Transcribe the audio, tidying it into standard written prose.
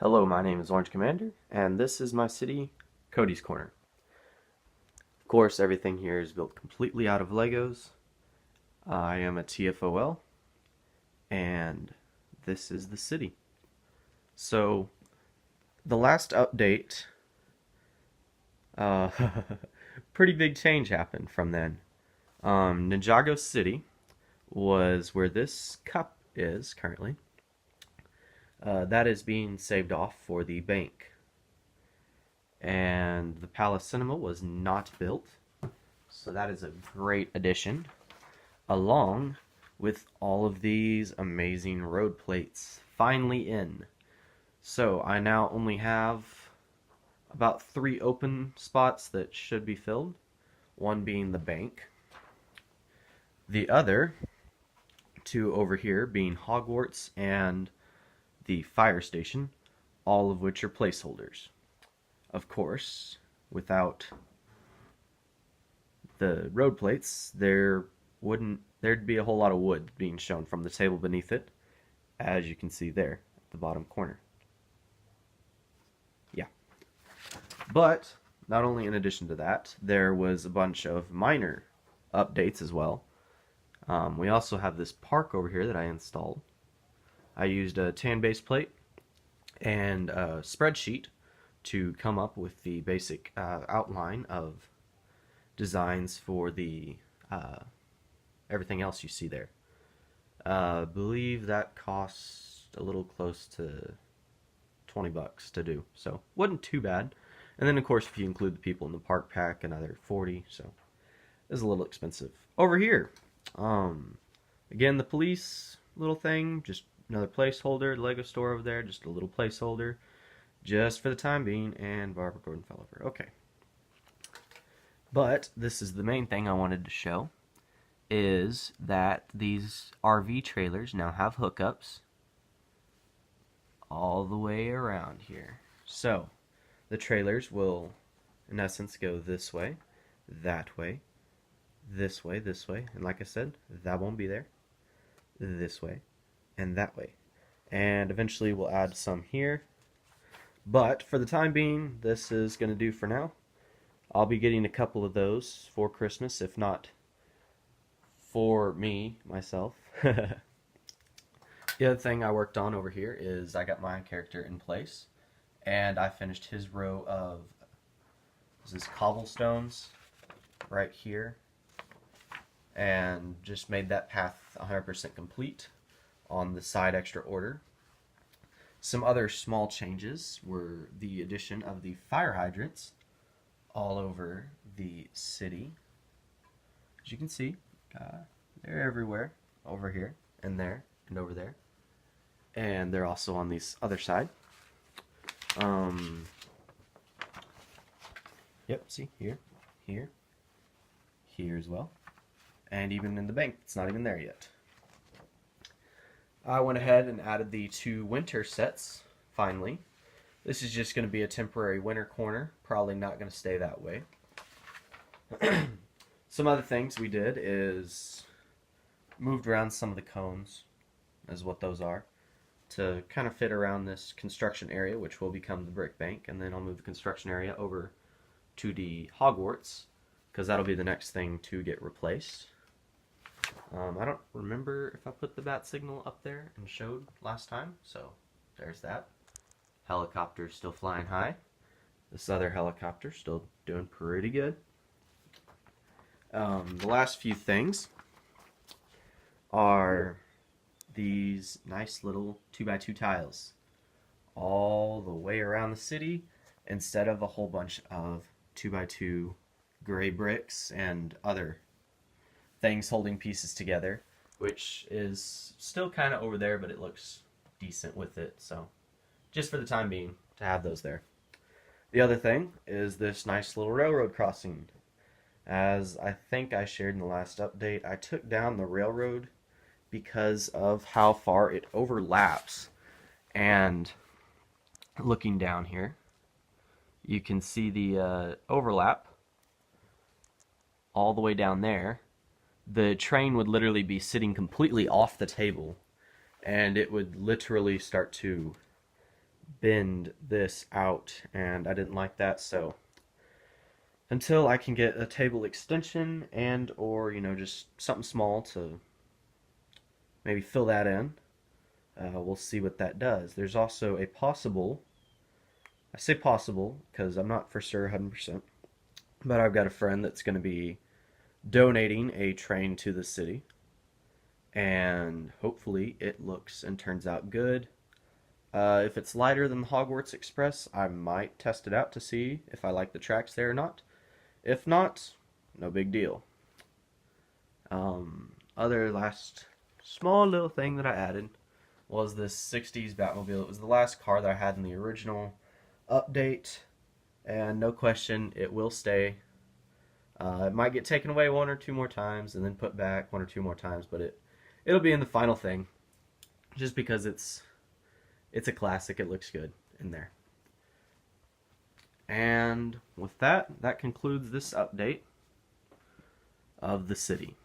Hello, my name is Orange Commander, and this is my city, Cody's Corner. Of course, everything here is built completely out of Legos. I am a TFOL, and this is the city. So, the last update, uh, pretty big change happened from then. Ninjago City was where this cup is currently. That is being saved off for the bank. And the Palace Cinema was not built, so that is a great addition, along with all of these amazing road plates finally in. So I now only have about 3 open spots that should be filled, one being the bank, the other 2 over here being Hogwarts and the fire station, all of which are placeholders. Of course, without the road plates, there'd be a whole lot of wood being shown from the table beneath it, as you can see there at the bottom corner. Yeah. But not only in addition to that, there was a bunch of minor updates as well. We also have this park over here that I installed. I used a tan base plate and a spreadsheet to come up with the basic outline of designs for the everything else you see there. I believe that costs a little close to $20 to do, so wasn't too bad. And then of course if you include the people in the park pack, another 40, so it's a little expensive. Over here, again, the police little thing, just another placeholder. Lego store over there, just a little placeholder, just for the time being. And Barbara Gordon fell over. Okay. But this is the main thing I wanted to show, is that these RV trailers now have hookups all the way around here. So the trailers will, in essence, go this way, that way, this way, this way, and like I said, that won't be there, this way, and that way. And eventually we'll add some here. But for the time being, this is going to do for now. I'll be getting a couple of those for Christmas, if not for me, myself. The other thing I worked on over here is I got my character in place, and I finished his row of cobblestones right here, and just made that path 100% complete on the side extra order. Some other small changes were the addition of the fire hydrants all over the city. As you can see, they're everywhere, over here and there and over there, and they're also on this other side. Yep, see, here, here, here as well, and even in the bank. It's not even there yet. I went ahead and added the 2 winter sets, finally. This is just going to be a temporary winter corner, probably not going to stay that way. Some other things we did is moved around some of the cones, is what those are, to kind of fit around this construction area, which will become the brick bank, and then I'll move the construction area over to the Hogwarts, because that'll be the next thing to get replaced. I don't remember if I put the bat signal up there and showed last time, so there's that. Helicopter still flying high. This other helicopter still doing pretty good. The last few things are these nice little 2x2 tiles all the way around the city, instead of a whole bunch of 2x2 gray bricks and other things holding pieces together, which is still kind of over there, but it looks decent with it, so just for the time being to have those there. The other thing is this nice little railroad crossing. As I think I shared in the last update, I took down the railroad because of how far it overlaps. And looking down here, you can see the overlap all the way down there. The train would literally be sitting completely off the table, and it would literally start to bend this out, and I didn't like that, so until I can get a table extension and or just something small to maybe fill that in, we'll see what that does. There's also a possible, I say possible because I'm not for sure 100%, but I've got a friend that's going to be donating a train to the city, and hopefully it looks and turns out good. If it's lighter than the Hogwarts Express, I might test it out to see if I like the tracks there or not. If not, no big deal. Other last small little thing that I added was this 60s Batmobile. It was the last car that I had in the original update, and no question, it will stay. It might get taken away one or two more times and then put back one or two more times, but it'll be in the final thing, just because it's a classic. It looks good in there. And with that, that concludes this update of the city.